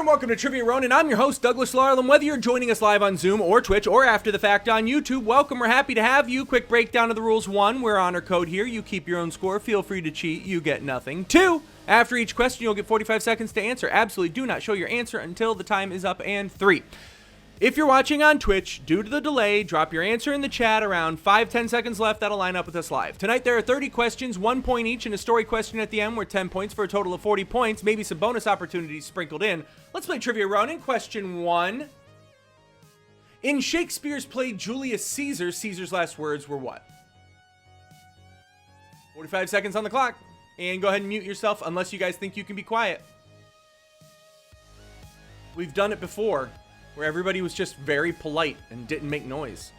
and welcome to Trivia Ronin. I'm your host, Douglas Larlam. Whether you're joining us live on Zoom or Twitch or after the fact on YouTube, welcome. We're happy to have you. Quick breakdown of the rules. 1, we're honor code here. You keep your own score. Feel free to cheat. You get nothing. 2, after each question, you'll get 45 seconds to answer. Absolutely do not show your answer until the time is up. And 3, if you're watching on Twitch, due to the delay, drop your answer in the chat around 5-10 seconds left. That'll line up with us live. Tonight, there are 30 questions, 1 point each, and a story question at the end worth 10 points for a total of 40 points. Maybe some bonus opportunities sprinkled in. Let's play Trivia Ronin. Question 1. In Shakespeare's play Julius Caesar, Caesar's last words were what? 45 seconds on the clock. And go ahead and mute yourself unless you guys think you can be quiet. We've done it before, where everybody was just very polite and didn't make noise.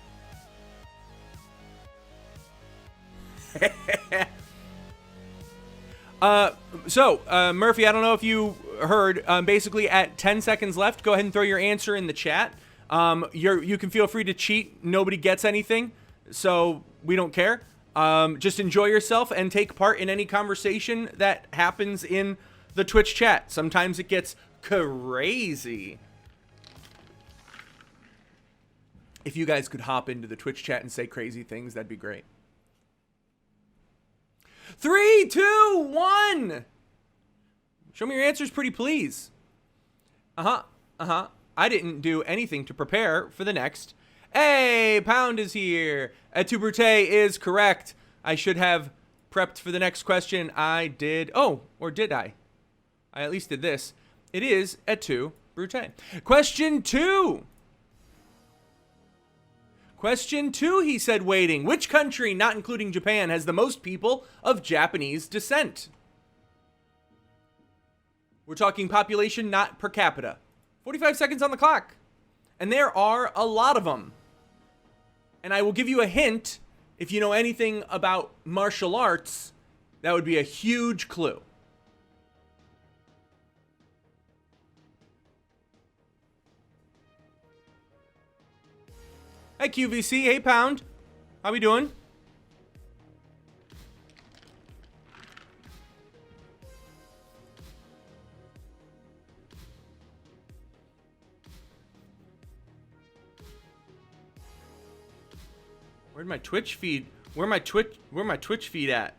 Murphy, I don't know if you heard, basically at 10 seconds left, go ahead and throw your answer in the chat. You can feel free to cheat. Nobody gets anything, so we don't care. Just enjoy yourself and take part in any conversation that happens in the Twitch chat. Sometimes it gets crazy. If you guys could hop into the Twitch chat and say crazy things, that'd be great. 3, 2, 1. Show me your answers, pretty please. I didn't do anything to prepare for the next. Hey, Pound is here. Et tu, Brute is correct. I should have prepped for the next question. I did. Oh, or did I? I at least did this. It is Et tu, Brute. Question 2. Question 2, he said, waiting. Which country, not including Japan, has the most people of Japanese descent? We're talking population, not per capita. 45 seconds on the clock. And there are a lot of them. And I will give you a hint. If you know anything about martial arts, that would be a huge clue. Hey, QVC. Hey, Pound. How we doing? Where'd my Twitch feed? Where my Twitch feed at?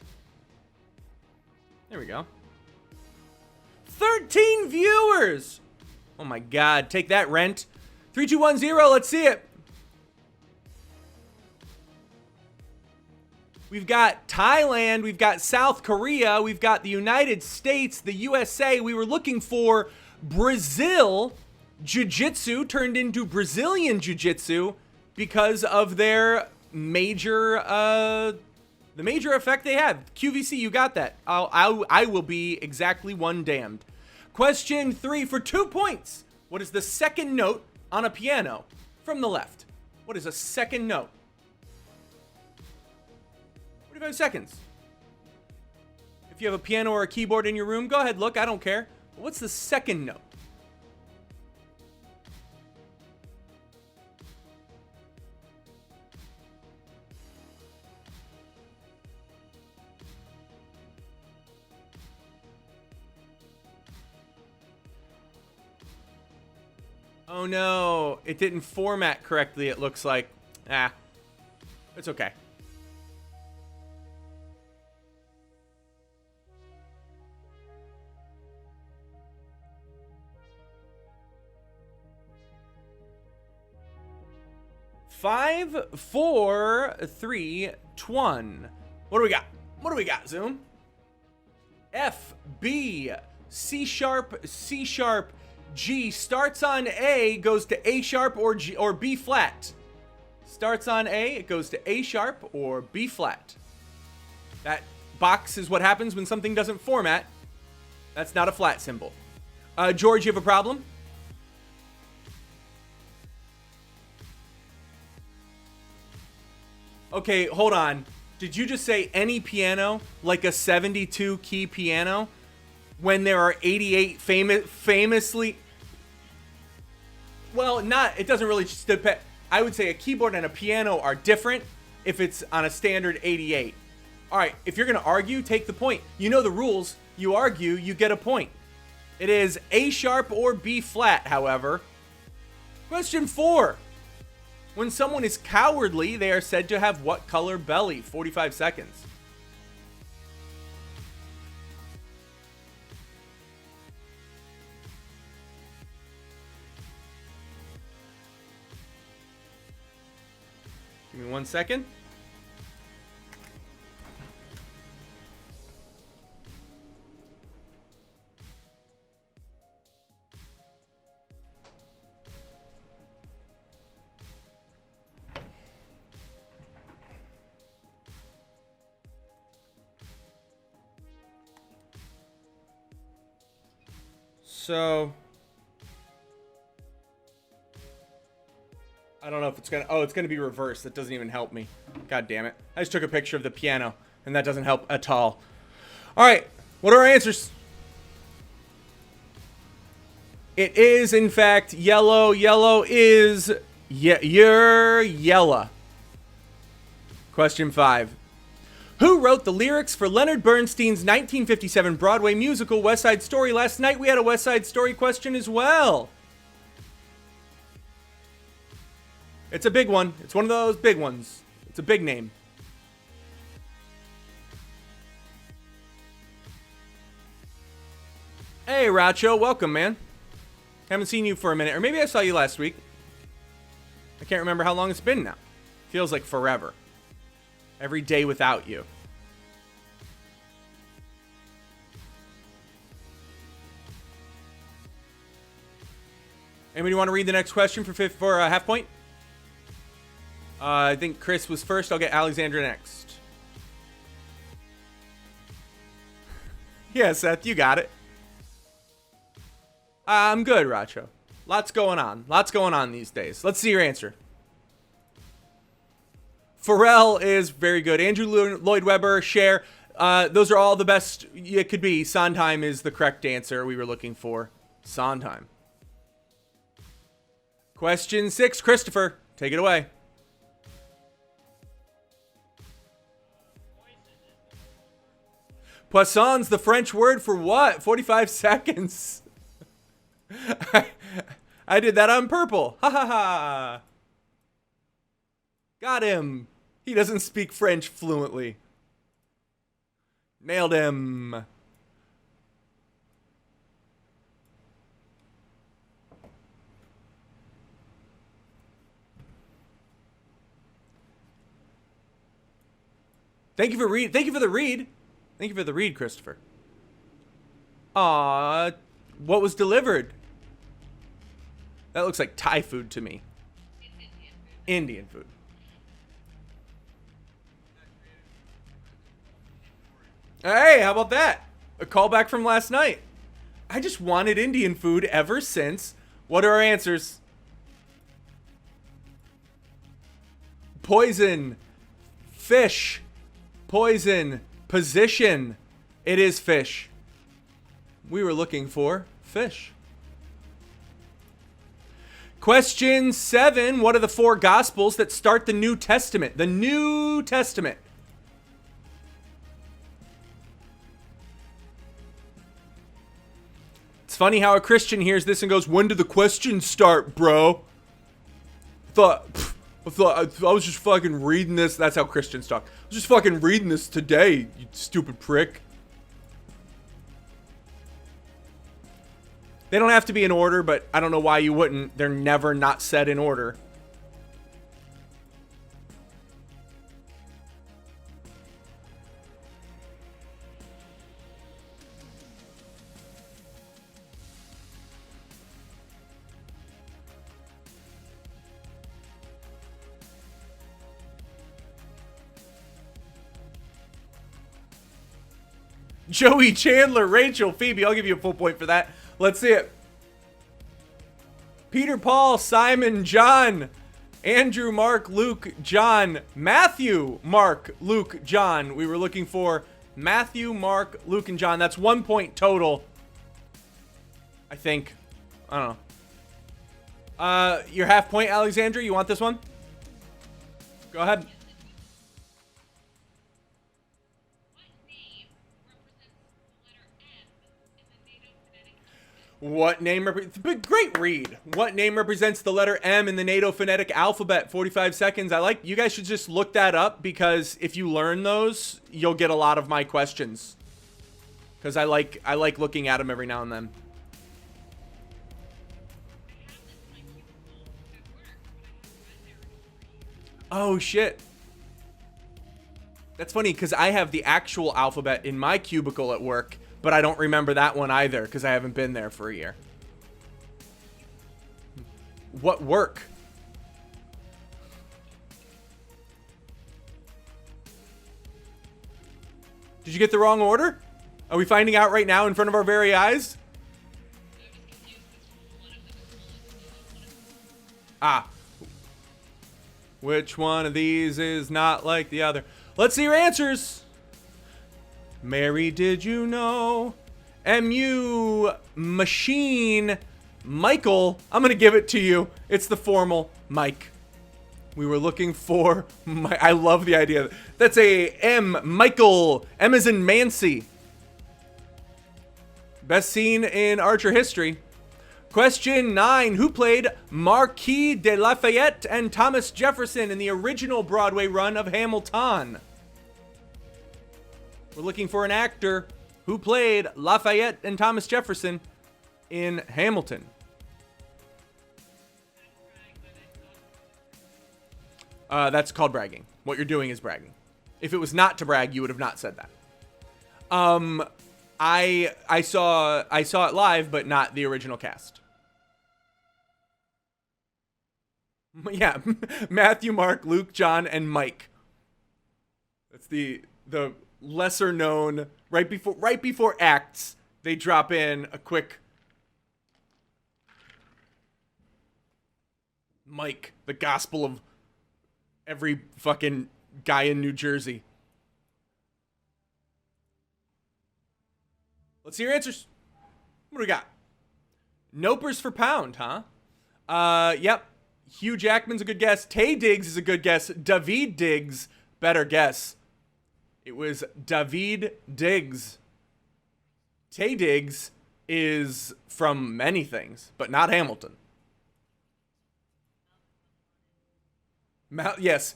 There we go. 13 viewers. Oh my God. Take that, Rent. 3210. Let's see it. We've got Thailand, we've got South Korea, we've got the United States, the USA. We were looking for Brazil. Jiu-Jitsu turned into Brazilian Jiu-Jitsu because of their major, the major effect they have. QVC, you got that. I will be exactly one damned. Question 3 for 2 points. What is the second note on a piano from the left? What is a second note? 45 seconds. If you have a piano or a keyboard in your room, go ahead, look, I don't care. But what's the second note? Oh no, it didn't format correctly, it looks like. It's okay. Five, 4, 3, 2, 1. What do we got? What do we got, Zoom? F, B, C sharp, C sharp, G. Starts on A, goes to A sharp or G or B flat. Starts on A, it goes to A sharp or B flat. That box is what happens when something doesn't format. That's not a flat symbol. George, you have a problem? Okay, hold on. Did you just say any piano, like a 72 key piano, when there are 88 famously? Well, it doesn't really just depend. I would say a keyboard and a piano are different if it's on a standard 88. All right, if you're going to argue, take the point. You know the rules. You argue, you get a point. It is A sharp or B flat, however. Question 4. When someone is cowardly, they are said to have what color belly? 45 seconds. Give me 1 second. So I don't know if it's gonna. Oh, it's gonna be reversed. That doesn't even help me. God damn it! I just took a picture of the piano, and that doesn't help at all. All right, what are our answers? It is, in fact, yellow. Yellow is you're yellow. Question 5. Who wrote the lyrics for Leonard Bernstein's 1957 Broadway musical West Side Story? Last night we had a West Side Story question as well. It's a big one. It's one of those big ones. It's a big name. Hey, Racho. Welcome, man. Haven't seen you for a minute. Or maybe I saw you last week. I can't remember how long it's been now. Feels like forever. Every day without you. Anybody want to read the next question for half point? I think Chris was first. I'll get Alexandra next. Yeah, Seth, you got it. I'm good, Racho. Lots going on. Lots going on these days. Let's see your answer. Pharrell is very good. Andrew Lloyd Webber, Cher. Those are all the best it could be. Sondheim is the correct answer we were looking for. Sondheim. Question 6, Christopher. Take it away. Poisson's the French word for what? 45 seconds. I did that on purple. Ha ha ha. Got him. He doesn't speak French fluently. Nailed him. Thank you for read. Thank you for the read. Thank you for the read, Christopher. What was delivered? That looks like Thai food to me. Indian food. Hey, how about that? A callback from last night. I just wanted Indian food ever since. What are our answers? Poison. Fish. Poison. Position. It is fish. We were looking for fish. Question 7. What are the 4 Gospels that start the New Testament? The New Testament. It's funny how a Christian hears this and goes, "When did the questions start, bro?" I was just fucking reading this. That's how Christians talk. I was just fucking reading this today, you stupid prick. They don't have to be in order, but I don't know why you wouldn't. They're never not set in order. Joey, Chandler, Rachel, Phoebe. I'll give you a full point for that. Let's see it. Peter, Paul, Simon, John, Andrew, Mark, Luke, John, Matthew, Mark, Luke, John. We were looking for Matthew, Mark, Luke, and John. That's 1 point total. I think. I don't know. Your half point, Alexandra. You want this one? Go ahead. What name great read. What name represents the letter M in the NATO phonetic alphabet? 45 seconds. You guys should just look that up, because if you learn those, you'll get a lot of my questions. Because I like looking at them every now and then. Oh shit. That's funny, because I have the actual alphabet in my cubicle at work, but I don't remember that one either, because I haven't been there for a year. What work? Did you get the wrong order? Are we finding out right now in front of our very eyes? Ah. Which one of these is not like the other? Let's see your answers. Mary, did you know? MU, machine, Michael. I'm going to give it to you. It's the formal Mike. We were looking for I love the idea. That's a M, Michael. M as in Mancy. Best scene in Archer history. Question 9. Who played Marquis de Lafayette and Thomas Jefferson in the original Broadway run of Hamilton? We're looking for an actor who played Lafayette and Thomas Jefferson in Hamilton. That's called bragging. What you're doing is bragging. If it was not to brag, you would have not said that. I saw it live, but not the original cast. Yeah, Matthew, Mark, Luke, John, and Mike. That's the lesser known. Right before acts, they drop in a quick Mike, the gospel of every fucking guy in New Jersey. Let's see your answers. What do we got? Nopers for pound, huh? Yep. Hugh Jackman's a good guess. Taye Diggs is a good guess. Daveed Diggs, better guess. It was Daveed Diggs. Taye Diggs is from many things, but not Hamilton. Yes,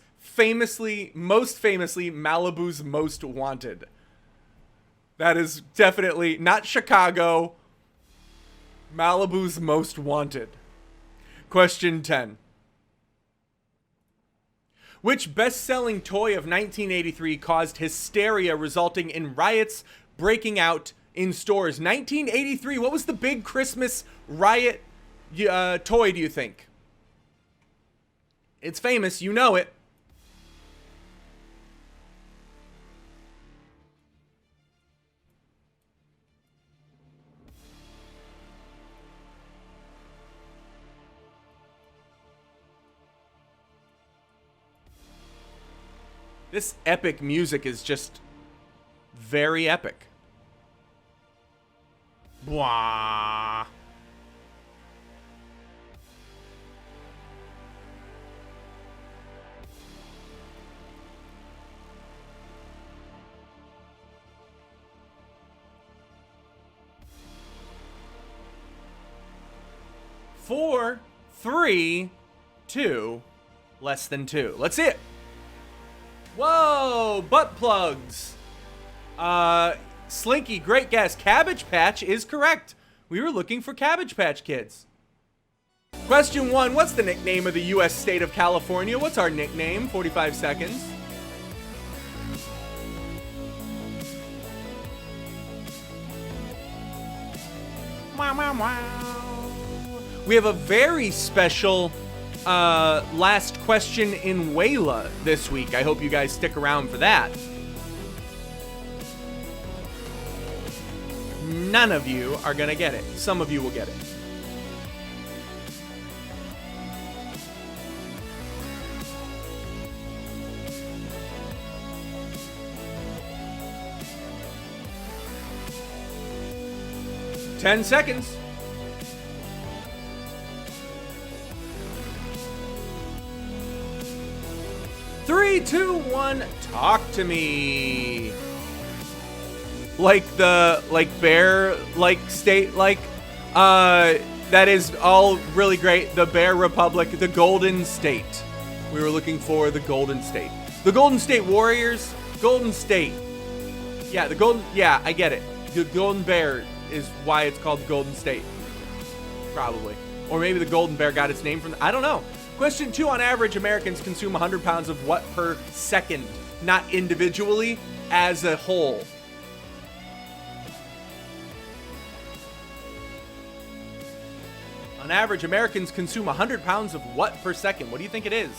most famously, Malibu's Most Wanted. That is definitely not Chicago. Malibu's Most Wanted. Question 10. Which best-selling toy of 1983 caused hysteria, resulting in riots breaking out in stores? 1983, what was the big Christmas riot toy, do you think? It's famous, you know it. This epic music is just very epic. Blah. Four, 3, 2, less than 2. Let's see it. Whoa, butt plugs. Slinky, great guess. Cabbage Patch is correct. We were looking for Cabbage Patch Kids. Question 1, what's the nickname of the U.S. state of California? What's our nickname? 45 seconds. Wow, wow, wow. We have a very special last question in Wayla this week. I hope you guys stick around for that. None of you are gonna get it. Some of you will get it. Ten seconds. 3, 2, 1, talk to me. Like bear, state, That is all really great. The Bear Republic, the Golden State. We were looking for the Golden State. The Golden State Warriors, Golden State. Yeah, I get it. The Golden Bear is why it's called Golden State. Probably. Or maybe the Golden Bear got its name from, I don't know. Question 2, on average, Americans consume 100 pounds of what per second? Not individually, as a whole. On average, Americans consume 100 pounds of what per second? What do you think it is?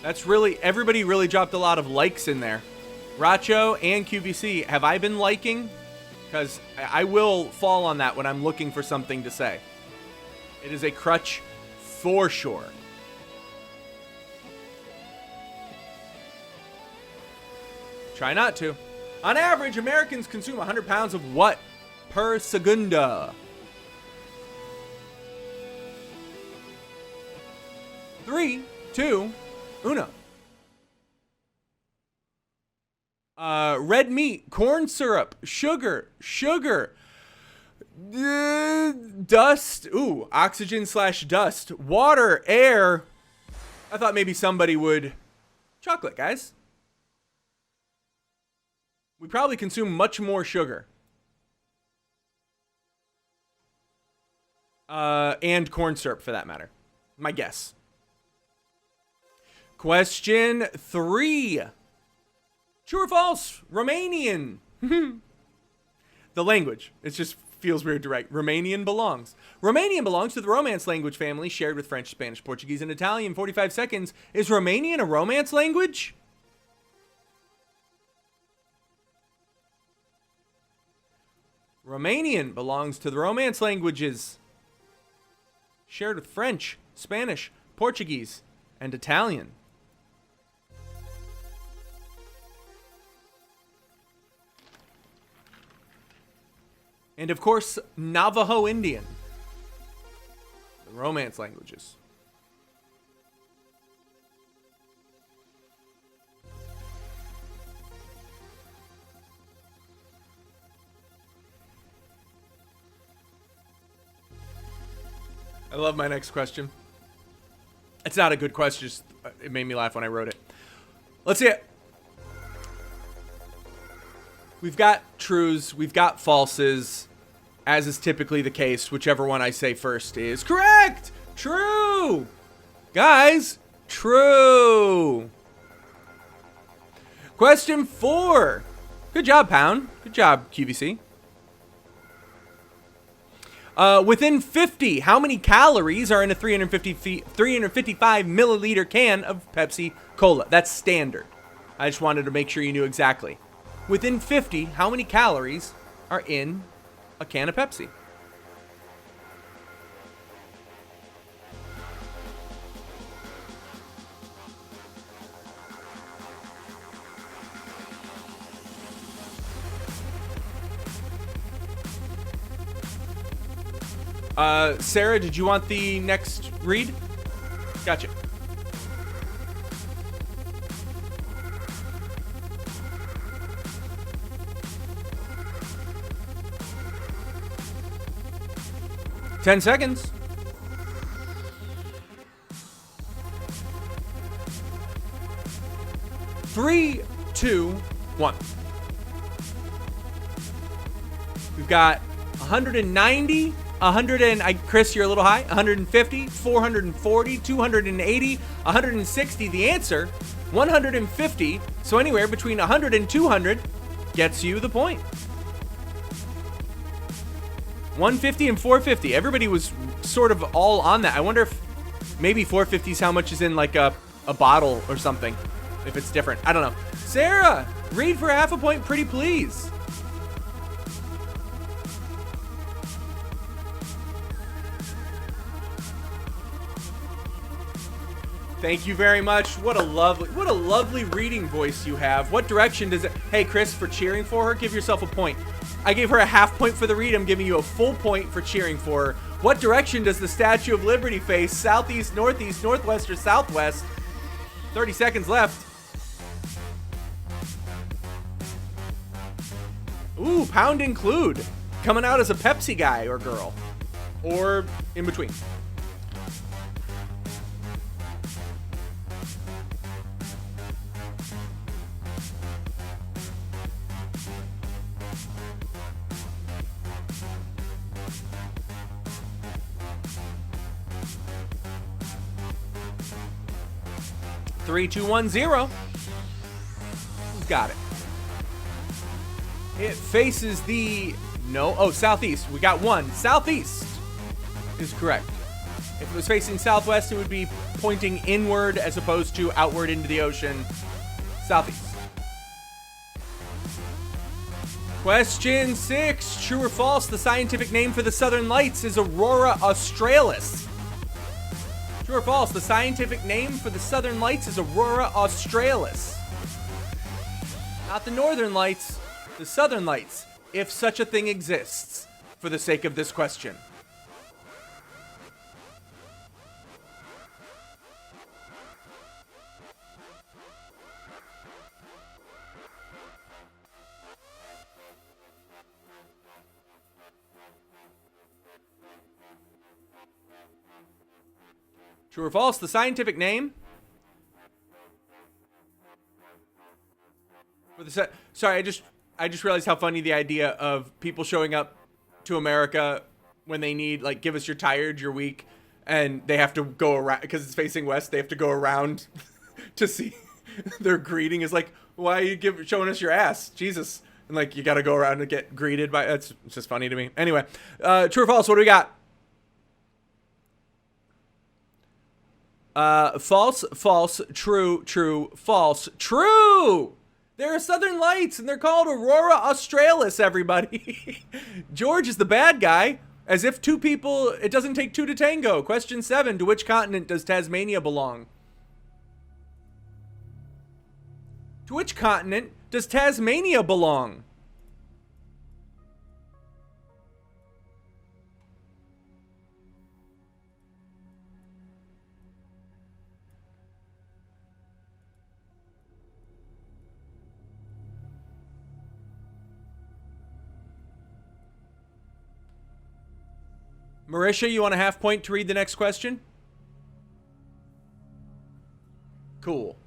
That's really, everybody really dropped a lot of likes in there. Racho and QVC, have I been liking? Because I will fall on that when I'm looking for something to say. It is a crutch for sure. Try not to. On average, Americans consume 100 pounds of what per segunda? 3, 2, 1. Red meat, corn syrup, sugar, dust, oxygen/dust, water, air. I thought maybe somebody would. Chocolate, guys. We probably consume much more sugar. And corn syrup, for that matter. My guess. Question 3. True or false? Romanian. The language. It just feels weird to write. Romanian belongs. Romanian belongs to the Romance language family shared with French, Spanish, Portuguese, and Italian. 45 seconds. Is Romanian a Romance language? Romanian belongs to the Romance languages shared with French, Spanish, Portuguese, and Italian. And of course, Navajo Indian. The Romance languages. I love my next question. It's not a good question, just it made me laugh when I wrote it. Let's see it. We've got trues, we've got falses, as is typically the case. Whichever one I say first is correct. True. Guys, true. Question 4. Good job, Pound. Good job, QVC. Within 50, how many calories are in a 355 milliliter can of Pepsi Cola? That's standard. I just wanted to make sure you knew exactly. Within 50, how many calories are in a can of Pepsi? Sarah, did you want the next read? Gotcha. Ten seconds. 3, 2, 1. We've got 190. 100 and Chris, you're a little high. 150, 440, 280, 160. The answer, 150. So anywhere between 100 and 200 gets you the point. 150 and 450. Everybody was sort of all on that. I wonder if maybe 450 is how much is in like a bottle or something. If it's different. I don't know. Sarah, read for half a point, pretty please. Thank you very much. What a lovely reading voice you have. What direction does it? Hey, Chris, for cheering for her, give yourself a point. I gave her a half point for the read. I'm giving you a full point for cheering for her. What direction does the Statue of Liberty face? Southeast, northeast, northwest, or southwest? 30 seconds left. Ooh, pound include. Coming out as a Pepsi guy or girl. Or in between. Three, two, 1, 0. Who's got it? It faces the southeast. We got one. Southeast is correct. If it was facing southwest, it would be pointing inward as opposed to outward into the ocean. Southeast. Question 6. True or false? The scientific name for the Southern Lights is Aurora Australis. True or false? The scientific name for the Southern Lights is Aurora Australis. Not the Northern Lights, the Southern Lights, if such a thing exists, for the sake of this question. True or false? The scientific name for the sorry, I just realized how funny the idea of people showing up to America when they need, like, give us your tired, your weak, and they have to go around because it's facing west. They have to go around to see their greeting is like, why are you showing us your ass, Jesus? And like you got to go around and get greeted by. It's just funny to me. Anyway, true or false? What do we got? False, false, true, true, false, true. There are Southern Lights, and they're called Aurora Australis, everybody. George is the bad guy, as if two people, it doesn't take two to tango. Question 7, to which continent does Tasmania belong? To which continent does Tasmania belong? Marisha, you want a half point to read the next question? Cool.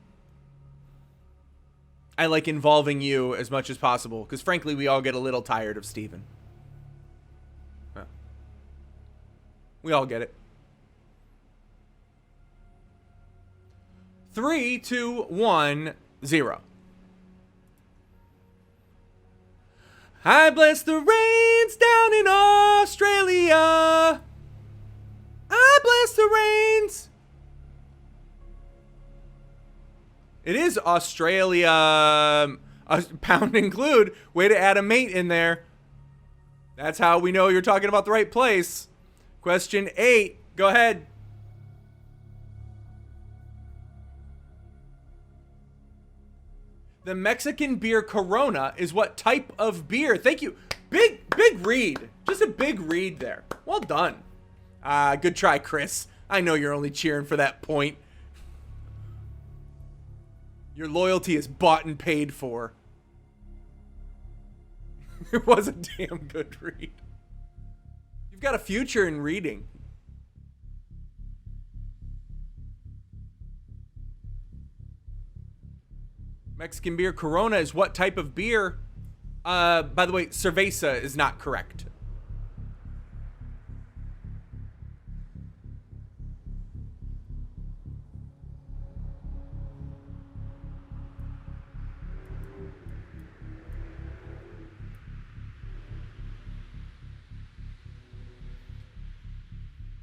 I like involving you as much as possible, because frankly, we all get a little tired of Steven. Huh. We all get it. 3, 2, 1, 0. I bless the rains down in Australia. I bless the rains. It is Australia. Pound include. Way to add a mate in there. That's how we know you're talking about the right place. Question 8. Go ahead. The Mexican beer Corona is what type of beer? Thank you. Big read. Just a big read there. Well done. Good try, Chris. I know you're only cheering for that point. Your loyalty is bought and paid for. It was a damn good read. You've got a future in reading. Mexican beer Corona is what type of beer? By the way, cerveza is not correct.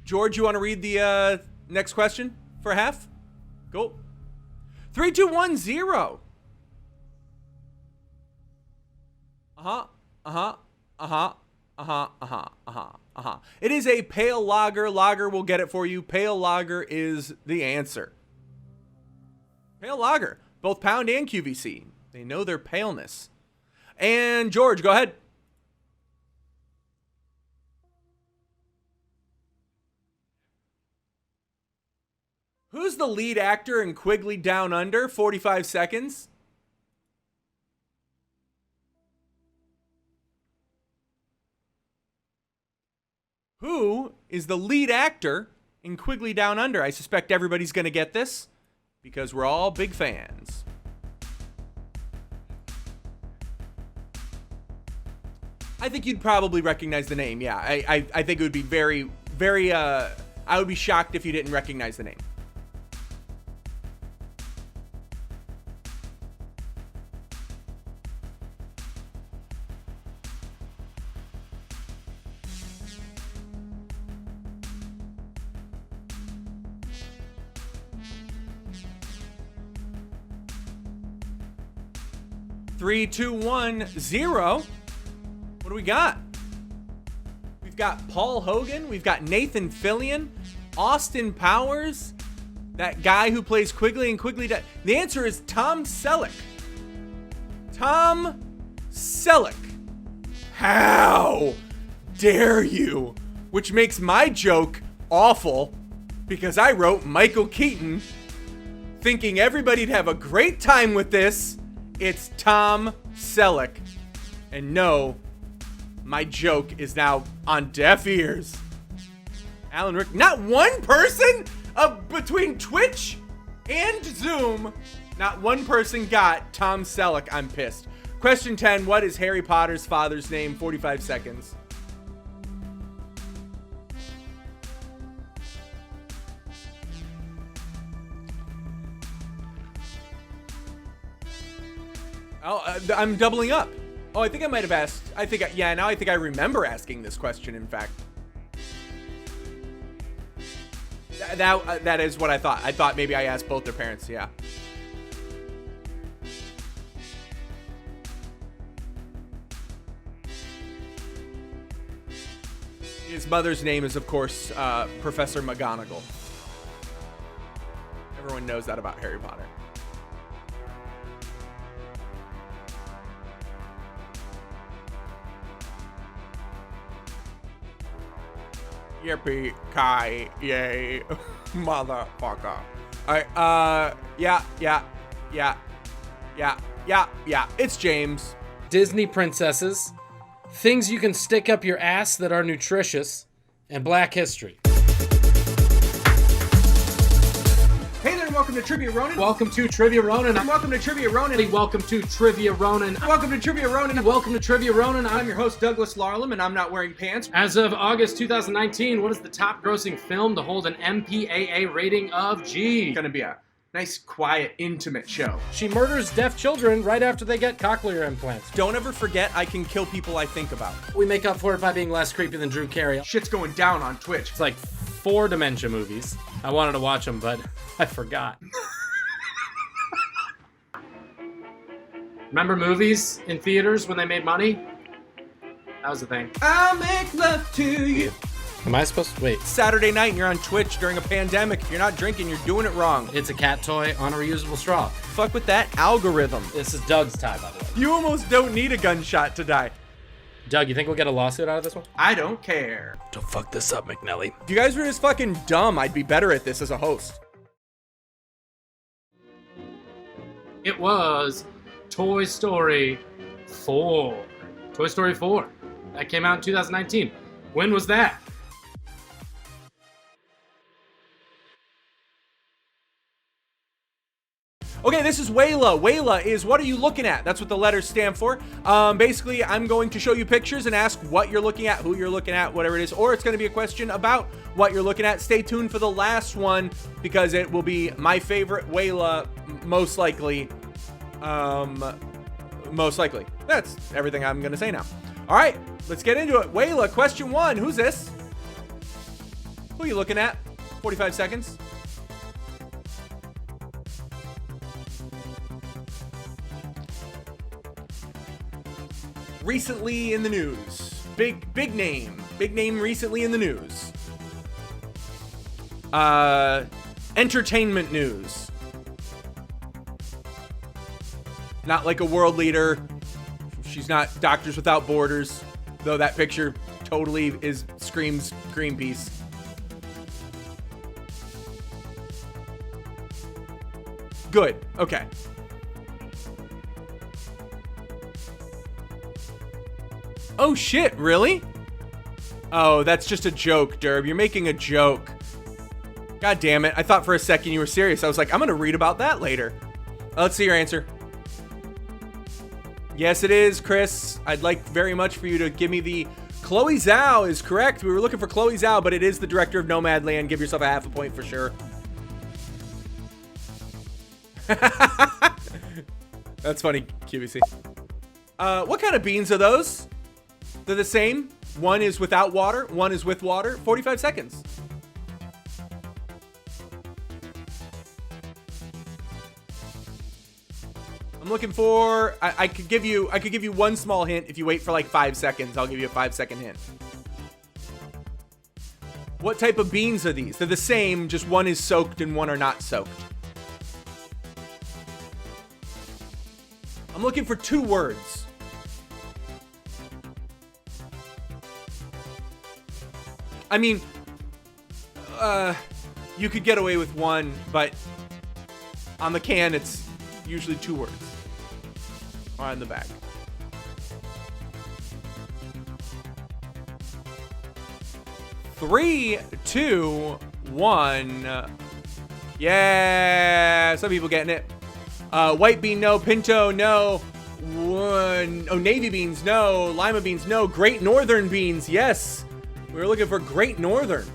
George, you want to read the next question for half? Go. 3, 2, 1, 0. It is a pale lager. Lager will get it for you. Pale lager is the answer. Pale lager. Both pound and QVC. They know their paleness. And George, go ahead. Who's the lead actor in Quigley Down Under? 45 seconds. Who is the lead actor in Quigley Down Under? I suspect everybody's going to get this because we're all big fans. I think you'd probably recognize the name. Yeah, I think it would be very, very, I would be shocked if you didn't recognize the name. Three, two, 1, 0. What do we got? We've got Paul Hogan. We've got Nathan Fillion, Austin Powers, that guy who plays Quigley and Quigley. The answer is Tom Selleck. Tom Selleck. How dare you? Which makes my joke awful because I wrote Michael Keaton thinking everybody'd have a great time with this. It's Tom Selleck. And no, my joke is now on deaf ears. Alan Rick, not one person between Twitch and Zoom, not one person got Tom Selleck. I'm pissed. Question 10, what is Harry Potter's father's name? 45 seconds. Oh, I'm doubling up. Oh, I think I might have asked. Now I think I remember asking this question, in fact. That is what I thought. I thought maybe I asked both their parents, yeah. His mother's name is, of course, Professor McGonagall. Everyone knows that about Harry Potter. Yippee-ki-yay, motherfucker. Alright, yeah. It's James. Disney princesses, things you can stick up your ass that are nutritious, and Black history. Hey there, and welcome to Trivia Ronin. Welcome to Trivia Ronin. Welcome to Trivia Ronin. Welcome to Trivia Ronin. Welcome to Trivia Ronin. Welcome to Trivia Ronin. I'm your host, Douglas Larlam, and I'm not wearing pants. As of August 2019, what is the top grossing film to hold an MPAA rating of G? It's gonna be a nice, quiet, intimate show. She murders deaf children right after they get cochlear implants. Don't ever forget I can kill people I think about. We make up for it by being less creepy than Drew Carey. Shit's going down on Twitch. It's like 4 dementia movies. I wanted to watch them, but I forgot. Remember movies in theaters when they made money? That was the thing. I'll make love to you. Am I supposed to wait? Saturday night and you're on Twitch during a pandemic. If you're not drinking, you're doing it wrong. It's a cat toy on a reusable straw. Fuck with that algorithm. This is Doug's tie, by the way. You almost don't need a gunshot to die. Doug, you think we'll get a lawsuit out of this one? I don't care. Don't fuck this up, McNelly. If you guys were just fucking dumb, I'd be better at this as a host. It was Toy Story 4. Toy Story 4. That came out in 2019. When was that? Okay, this is Wayla. Wayla is what are you looking at? That's what the letters stand for. Basically, I'm going to show you pictures and ask what you're looking at, who you're looking at, whatever it is, or it's going to be a question about what you're looking at. Stay tuned for the last one because it will be my favorite Wayla, most likely. Most likely. That's everything I'm going to say now. All right, let's get into it. Wayla, question 1. Who's this? Who are you looking at? 45 seconds. Recently in the news. Big name recently in the news. Entertainment news. Not like a world leader. She's not Doctors Without Borders, though that picture totally screams Greenpeace. Good. Okay. Oh shit, really? Oh, that's just a joke, Derb. You're making a joke. God damn it. I thought for a second you were serious. I was like, I'm gonna read about that later. Let's see your answer. Yes, it is, Chris. I'd like very much for you to give me the... Chloe Zhao is correct. We were looking for Chloe Zhao, but it is the director of Nomadland. Give yourself a half a point for sure. That's funny, QVC. What kind of beans are those? They're the same. One is without water. One is with water. 45 seconds. I'm looking for... I could give you one small hint if you wait for like 5 seconds. I'll give you a 5-second hint. What type of beans are these? They're the same, just one is soaked and one are not soaked. I'm looking for 2 words. I mean, you could get away with one, but on the can, it's usually 2 words. Or on the back. Three, two, one. Yeah, some people getting it. White bean, no. Pinto, no. One. Oh, navy beans, no. Lima beans, no. Great Northern beans, yes. We were looking for Great Northern.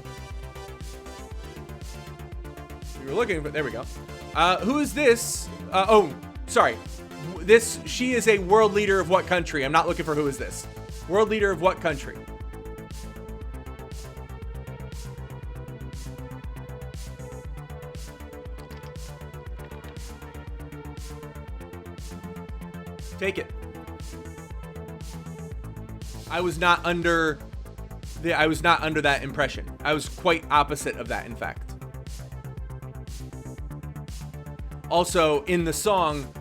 We were looking for... There we go. Who is this? Oh, sorry. She is a world leader of what country? I'm not looking for who is this. World leader of what country? Take it. I was not under that impression. I was quite opposite of that, in fact. Also, in the song,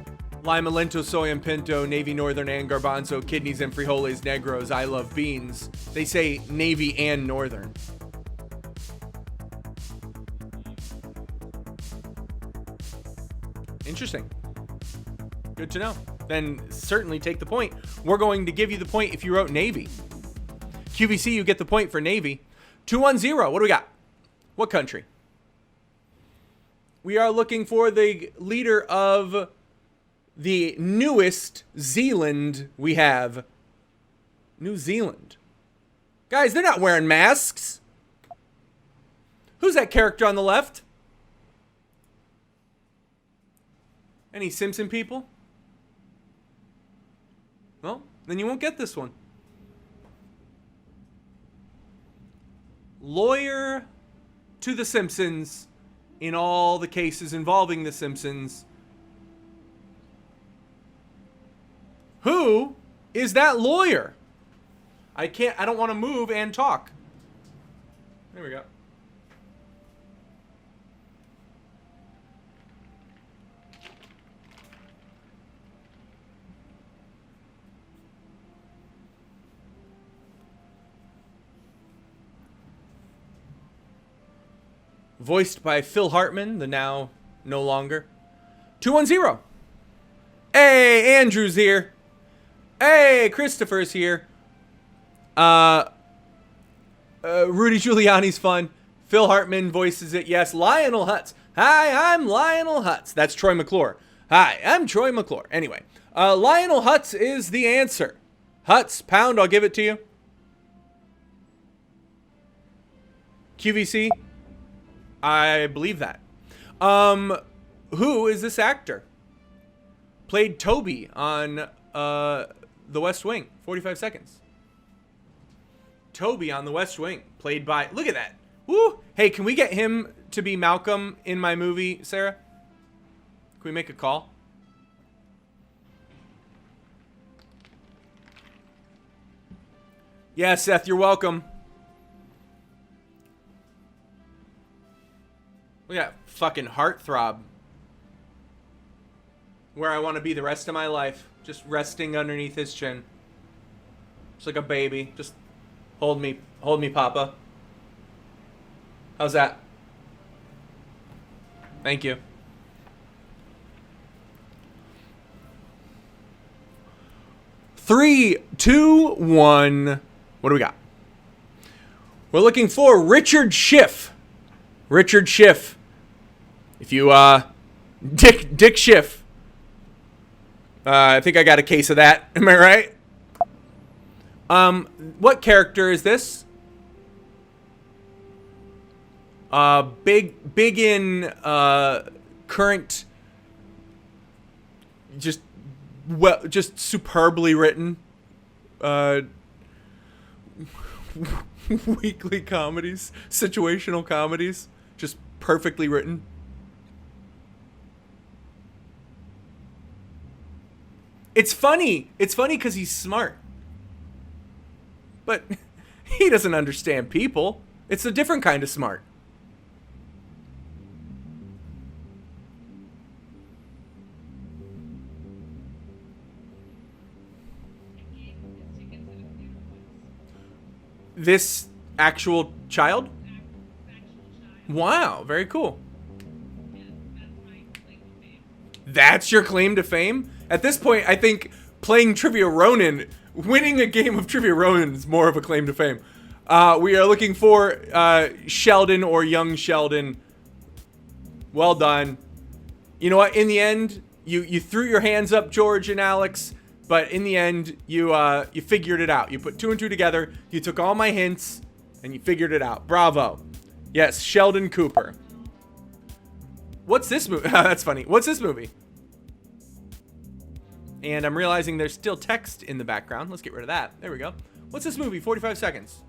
Lima, Lento, Soy, and Pinto, Navy, Northern, and Garbanzo, Kidneys, and Frijoles Negros, I love beans. They say Navy and Northern. Interesting. Good to know. Then certainly take the point. We're going to give you the point if you wrote Navy. QVC, you get the point for Navy. 2-1-0. What do we got? What country? We are looking for the leader of the newest Zealand we have. New Zealand. Guys, they're not wearing masks. Who's that character on the left? Any Simpson people? Well, then you won't get this one. Lawyer to the Simpsons in all the cases involving the Simpsons. Who is that lawyer? I don't want to move and talk. There we go. Voiced by Phil Hartman, the now no longer. 2-1-0. Hey, Andrew's here. Hey, Christopher's here. Rudy Giuliani's fun. Phil Hartman voices it. Yes, Lionel Hutz. Hi, I'm Lionel Hutz. That's Troy McClure. Hi, I'm Troy McClure. Anyway, Lionel Hutz is the answer. Hutz, pound, I'll give it to you. QVC, I believe that. Who is this actor? Played Toby on The West Wing. 45 seconds. Toby on The West Wing, played by... Look at that. Woo! Hey, can we get him to be Malcolm in my movie, Sarah? Can we make a call? Yeah, Seth, you're welcome. Look at that fucking heartthrob. Where I want to be the rest of my life. Just resting underneath his chin. Just like a baby. Just hold me, Papa. How's that? Thank you. 3, 2, 1. What do we got? We're looking for Richard Schiff. Richard Schiff. If you, Dick Schiff. I think I got a case of that. Am I right? What character is this? Big in, current, just superbly written, weekly comedies, situational comedies, just perfectly written. It's funny. It's funny because he's smart. But he doesn't understand people. It's a different kind of smart. This actual child? Wow, very cool. That's your claim to fame? At this point, I think playing Trivia Ronin, winning a game of Trivia Ronin is more of a claim to fame. We are looking for Sheldon or young Sheldon. Well done. You know what? In the end, you threw your hands up, George and Alex. But in the end, you figured it out. You put 2 and 2 together. You took all my hints, and you figured it out. Bravo. Yes, Sheldon Cooper. What's this movie? That's funny. What's this movie? And I'm realizing there's still text in the background. Let's get rid of that. There we go. What's this movie? 45 seconds.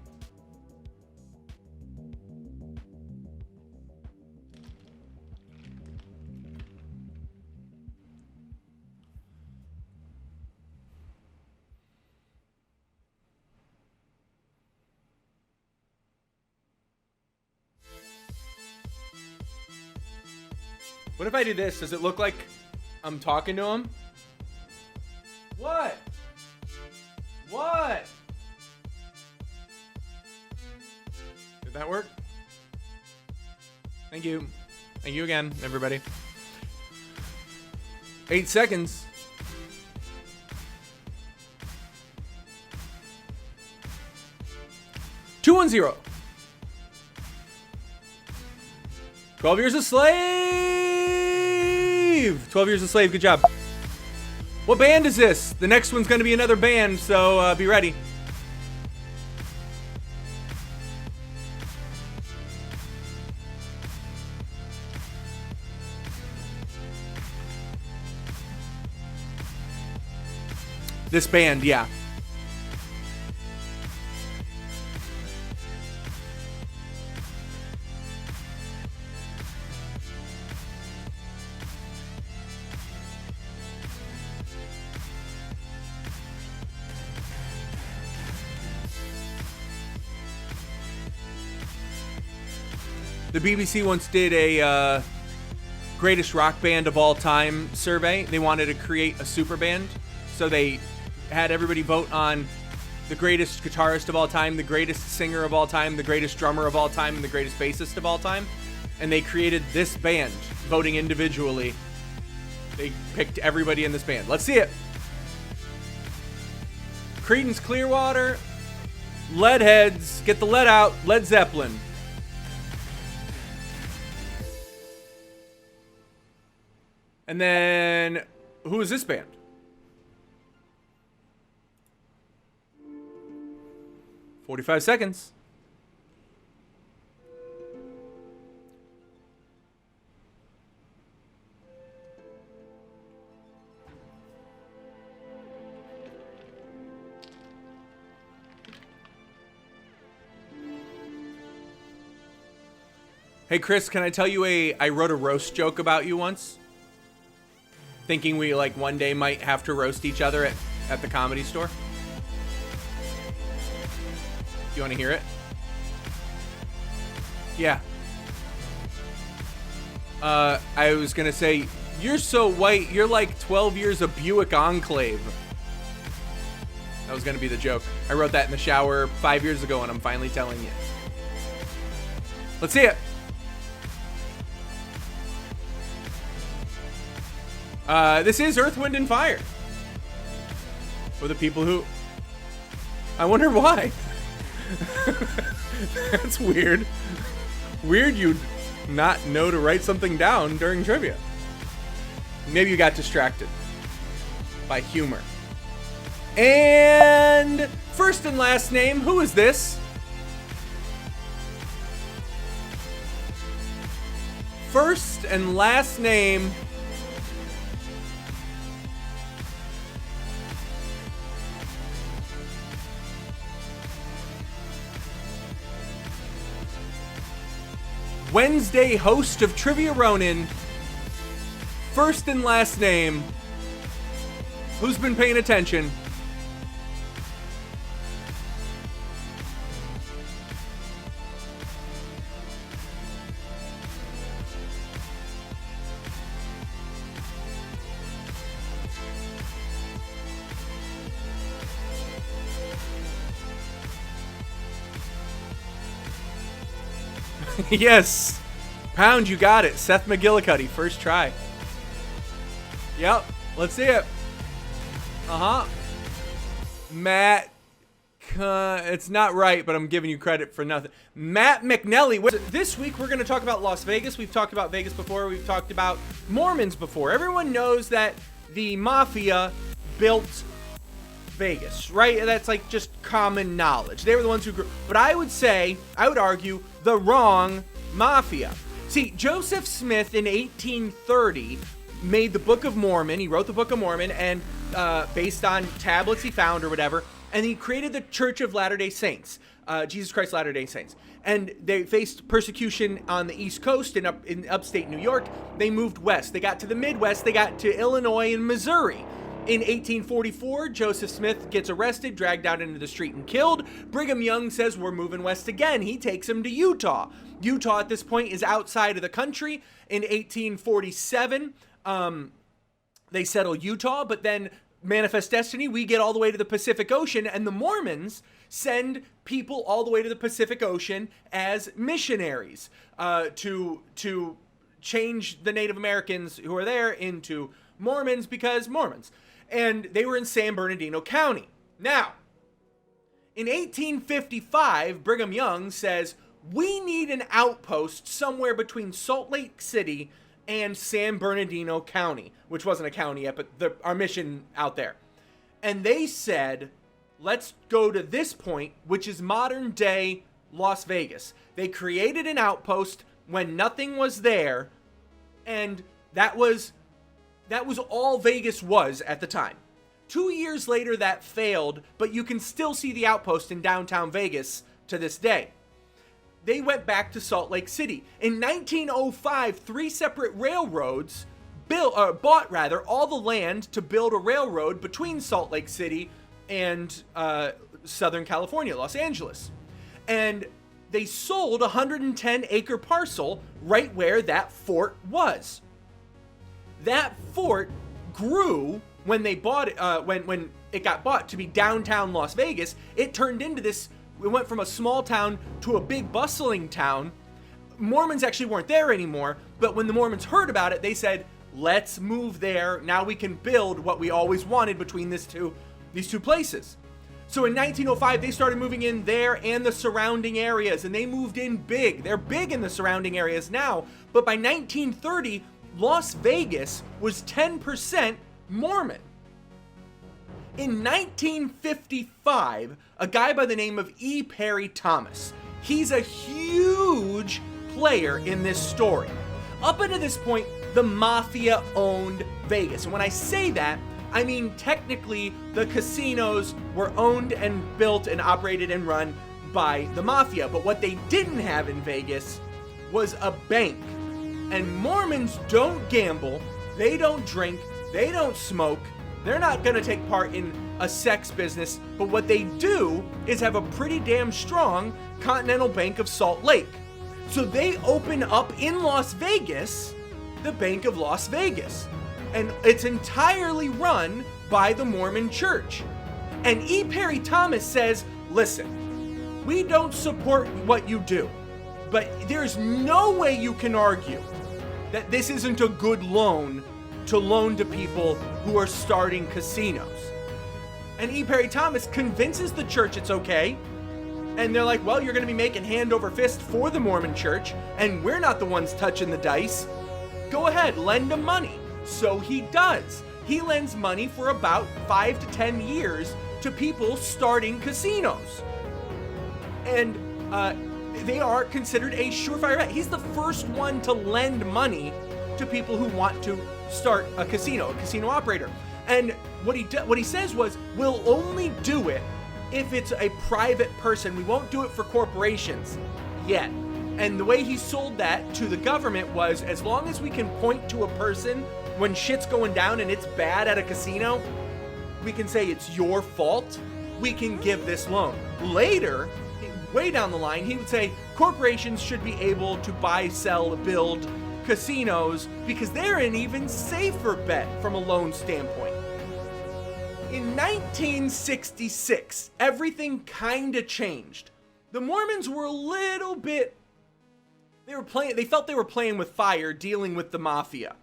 What if I do this? Does it look like I'm talking to him? What? What? Did that work? Thank you. Thank you again, everybody. 8 seconds. Two 1-0. 12 Years a Slave. 12 Years a Slave. Good job. What band is this? The next one's going to be another band, so be ready. This band, yeah. The BBC once did a greatest rock band of all time survey. They wanted to create a super band, so they had everybody vote on the greatest guitarist of all time, the greatest singer of all time, the greatest drummer of all time, and the greatest bassist of all time. And they created this band, voting individually. They picked everybody in this band. Let's see it. Creedence Clearwater, Leadheads, get the lead out, Led Zeppelin. And then, who is this band? "45 seconds. Hey Chris, can I tell you I wrote a roast joke about you once? Thinking we like one day might have to roast each other at the Comedy Store. You want to hear it? Yeah. I was gonna say, you're so white, you're like 12 years of Buick Enclave. That was gonna be the joke. I wrote that in the shower 5 years ago and I'm finally telling you. Let's see it. This is Earth, Wind, and Fire. For the people who... I wonder why. That's weird. Weird you'd not know to write something down during trivia. Maybe you got distracted by humor. And first and last name, who is this? First and last name. Wednesday host of Trivia Ronin. First and last name. Who's been paying attention? Yes. Pound, you got it. Seth McGillicuddy, first try. Yep. Let's see it. Matt. It's not right, but I'm giving you credit for nothing. Matt McNelly. This week, we're going to talk about Las Vegas. We've talked about Vegas before. We've talked about Mormons before. Everyone knows that the mafia built Vegas, right? That's like just common knowledge. They were the ones who grew. But I would argue, the wrong mafia. See, Joseph Smith in 1830 made the Book of Mormon. He wrote the Book of Mormon, and based on tablets he found or whatever, and he created the Church of Latter-day Saints, Jesus Christ Latter-day Saints. And they faced persecution on the East Coast in upstate New York. They moved west. They got to the Midwest. They got to Illinois and Missouri. In 1844, Joseph Smith gets arrested, dragged out into the street, and killed. Brigham Young says, we're moving west again. He takes him to Utah. Utah at this point is outside of the country. In 1847, they settle Utah, but then Manifest Destiny, we get all the way to the Pacific Ocean, and the Mormons send people all the way to the Pacific Ocean as missionaries to change the Native Americans who are there into Mormons, because Mormons. And they were in San Bernardino County. Now, in 1855, Brigham Young says, we need an outpost somewhere between Salt Lake City and San Bernardino County, which wasn't a county yet, but our mission out there. And they said, let's go to this point, which is modern day Las Vegas. They created an outpost when nothing was there, and that was all Vegas was at the time. 2 years later, that failed, but you can still see the outpost in downtown Vegas to this day. They went back to Salt Lake City. In 1905, 3 separate railroads bought all the land to build a railroad between Salt Lake City and Southern California, Los Angeles. And they sold a 110-acre parcel right where that fort was. That fort grew when they bought it, when it got bought to be downtown Las Vegas. It turned into this, it went from a small town to a big bustling town. Mormons actually weren't there anymore, but when the Mormons heard about it, they said, let's move there. Now we can build what we always wanted between these two places. So in 1905, they started moving in there and the surrounding areas, and they moved in big. They're big in the surrounding areas now, but by 1930, Las Vegas was 10% Mormon. In 1955, a guy by the name of E. Perry Thomas, he's a huge player in this story. Up until this point, the mafia owned Vegas. And when I say that, I mean technically the casinos were owned and built and operated and run by the mafia. But what they didn't have in Vegas was a bank. And Mormons don't gamble, they don't drink, they don't smoke, they're not gonna take part in a sex business, but what they do is have a pretty damn strong Continental Bank of Salt Lake. So they open up in Las Vegas, the Bank of Las Vegas. And it's entirely run by the Mormon Church. And E. Perry Thomas says, listen, we don't support what you do, but there's no way you can argue that this isn't a good loan to people who are starting casinos. And E. Perry Thomas convinces the church it's okay. And they're like, well, you're going to be making hand over fist for the Mormon church, and we're not the ones touching the dice. Go ahead, lend him money. So he does. He lends money for about 5 to 10 years to people starting casinos. And they are considered a surefire bet. He's the first one to lend money to people who want to start a casino operator. And what he says was, we'll only do it if it's a private person. We won't do it for corporations yet. And the way he sold that to the government was, as long as we can point to a person when shit's going down and it's bad at a casino, we can say it's your fault, we can give this loan. Later, way down the line, he would say corporations should be able to buy, sell, build casinos because they're an even safer bet from a loan standpoint. In 1966, everything kinda changed. The Mormons were a little bit, they felt they were playing with fire, dealing with the mafia.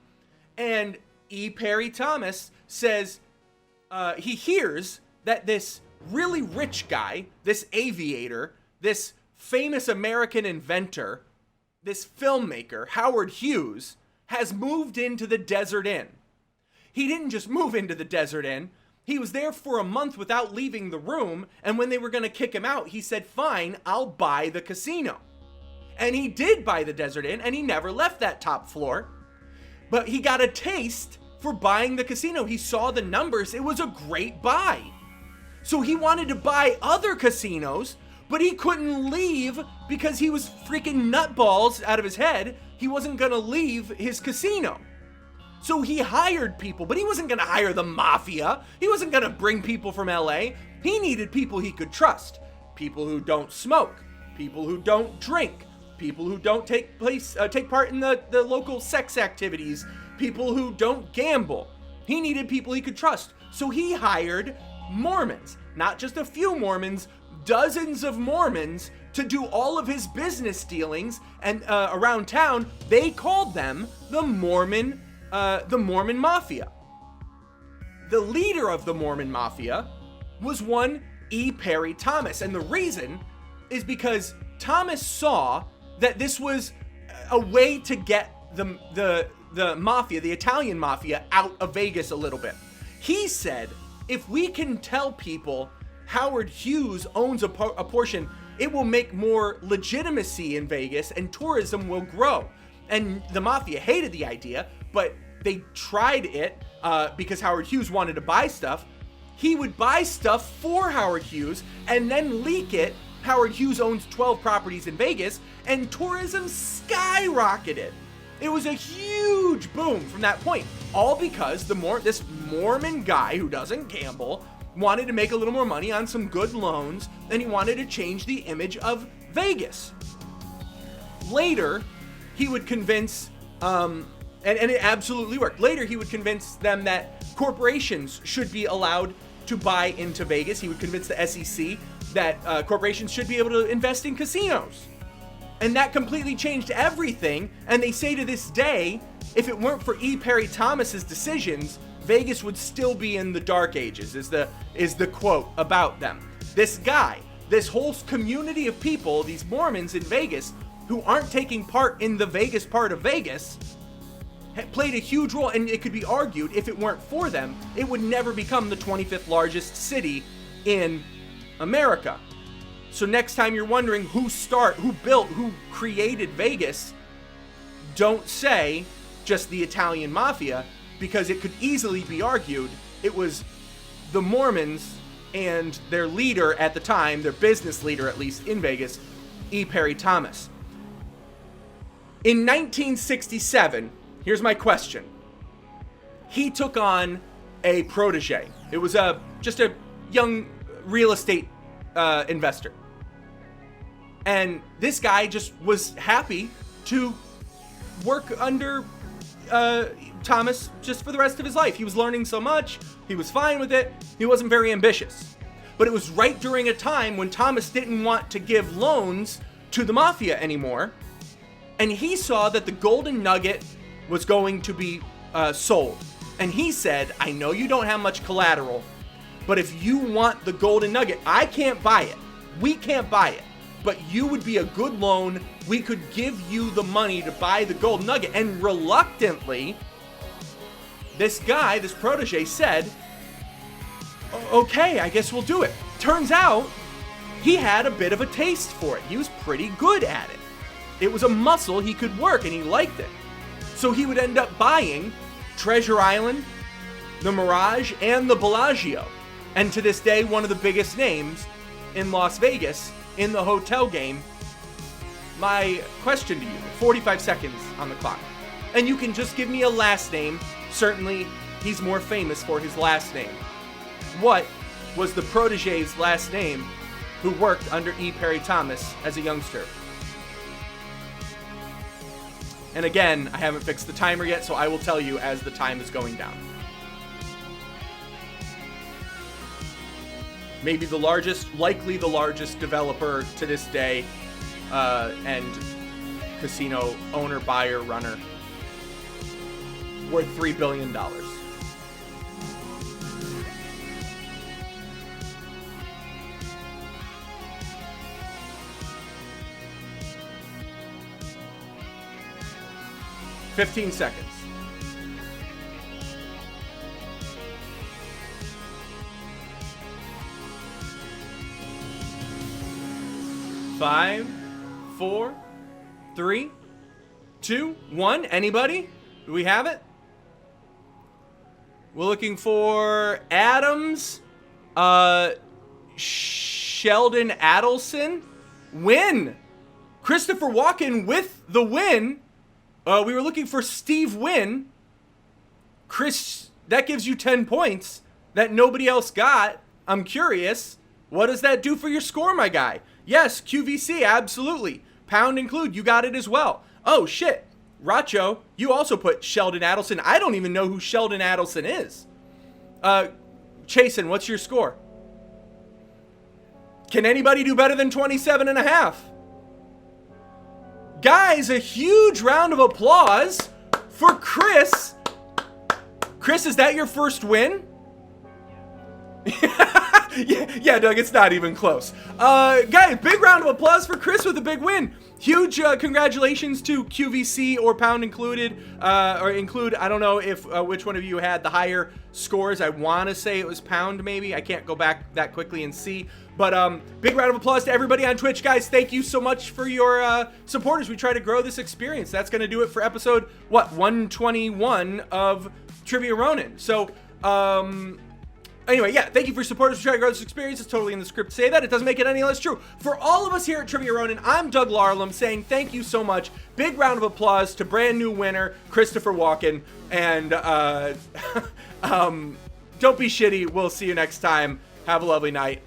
And E. Perry Thomas says he hears that this really rich guy, this aviator, this famous American inventor, this filmmaker, Howard Hughes, has moved into the Desert Inn. He didn't just move into the Desert Inn. He was there for a month without leaving the room, and when they were going to kick him out, he said, fine, I'll buy the casino. And he did buy the Desert Inn, and he never left that top floor. But he got a taste for buying the casino. He saw the numbers. It was a great buy. So he wanted to buy other casinos, but he couldn't leave because he was freaking nutballs out of his head. He wasn't going to leave his casino. So he hired people, but he wasn't going to hire the mafia. He wasn't going to bring people from LA. He needed people he could trust. People who don't smoke, people who don't drink, people who don't take part in the local sex activities, people who don't gamble. He needed people he could trust. So he hired Mormons, not just a few Mormons, dozens of Mormons to do all of his business dealings and around town. They called them the Mormon Mafia. The leader of the Mormon Mafia was one E. Perry Thomas, and the reason is because Thomas saw that this was a way to get the mafia, the Italian mafia, out of Vegas a little bit. He said, if we can tell people Howard Hughes owns a portion, it will make more legitimacy in Vegas and tourism will grow. And the mafia hated the idea, but they tried it because Howard Hughes wanted to buy stuff. He would buy stuff for Howard Hughes and then leak it. Howard Hughes owns 12 properties in Vegas, and tourism skyrocketed. It was a huge boom from that point, all because this Mormon guy who doesn't gamble wanted to make a little more money on some good loans, and he wanted to change the image of Vegas. Later, he would convince, and it absolutely worked. Later, he would convince them that corporations should be allowed to buy into Vegas. He would convince the SEC that corporations should be able to invest in casinos. And that completely changed everything. And they say to this day, if it weren't for E. Perry Thomas's decisions, Vegas would still be in the dark ages, is the quote about them. This guy, this whole community of people, these Mormons in Vegas, who aren't taking part in the Vegas part of Vegas, played a huge role. And it could be argued, if it weren't for them, it would never become the 25th largest city in America. So next time you're wondering who created Vegas, don't say just the Italian mafia, because it could easily be argued it was the Mormons and their leader at the time, their business leader at least in Vegas, E. Perry Thomas. In 1967, here's my question. He took on a protege. It was just a young real estate investor. And this guy just was happy to work under Thomas just for the rest of his life. He was learning so much. He was fine with it. He wasn't very ambitious. But it was right during a time when Thomas didn't want to give loans to the mafia anymore. And he saw that the Golden Nugget was going to be sold. And he said, I know you don't have much collateral, But if you want the golden nugget, I can't buy it. We can't buy it. But you would be a good loan. We could give you the money to buy the golden nugget. And reluctantly, this guy, this protege, said, okay, I guess we'll do it. Turns out, he had a bit of a taste for it. He was pretty good at it. It was a muscle he could work, and he liked it. So he would end up buying Treasure Island, the Mirage, and the Bellagio. And to this day, one of the biggest names in Las Vegas in the hotel game. My question to you, 45 seconds on the clock. And you can just give me a last name. Certainly, he's more famous for his last name. What was the protege's last name who worked under E. Perry Thomas as a youngster? And again, I haven't fixed the timer yet, so I will tell you as the time is going down. Maybe the largest, likely the largest developer to this day, and casino owner, buyer, runner, worth $3 billion. $15 seconds. Five, 4, 3, 2, 1. Anybody? Do we have it? We're looking for Adams, Sheldon Adelson. Win. Christopher Walken with the win. We were looking for Steve Wynn. Chris, that gives you 10 points that nobody else got. I'm curious, what does that do for your score, my guy? Yes, QVC, absolutely. Pound include, you got it as well. Oh, shit. Racho, you also put Sheldon Adelson. I don't even know who Sheldon Adelson is. Chasen, what's your score? Can anybody do better than 27.5? Guys, a huge round of applause for Chris. Chris, is that your first win? Yeah, Doug, it's not even close. Guys, big round of applause for Chris with a big win. Huge congratulations to QVC or Pound included, or include, I don't know if which one of you had the higher scores. I want to say it was Pound, maybe. I can't go back that quickly and see. But big round of applause to everybody on Twitch. Guys, thank you so much for your support as we try to grow this experience. That's going to do it for episode, 121 of Trivia Ronin. So, anyway, yeah, thank you for your support as we try to grow this experience. It's totally in the script to say that. It doesn't make it any less true. For all of us here at Trivia Ronin, I'm Doug Larlam saying thank you so much. Big round of applause to brand new winner, Christopher Walken. And don't be shitty. We'll see you next time. Have a lovely night.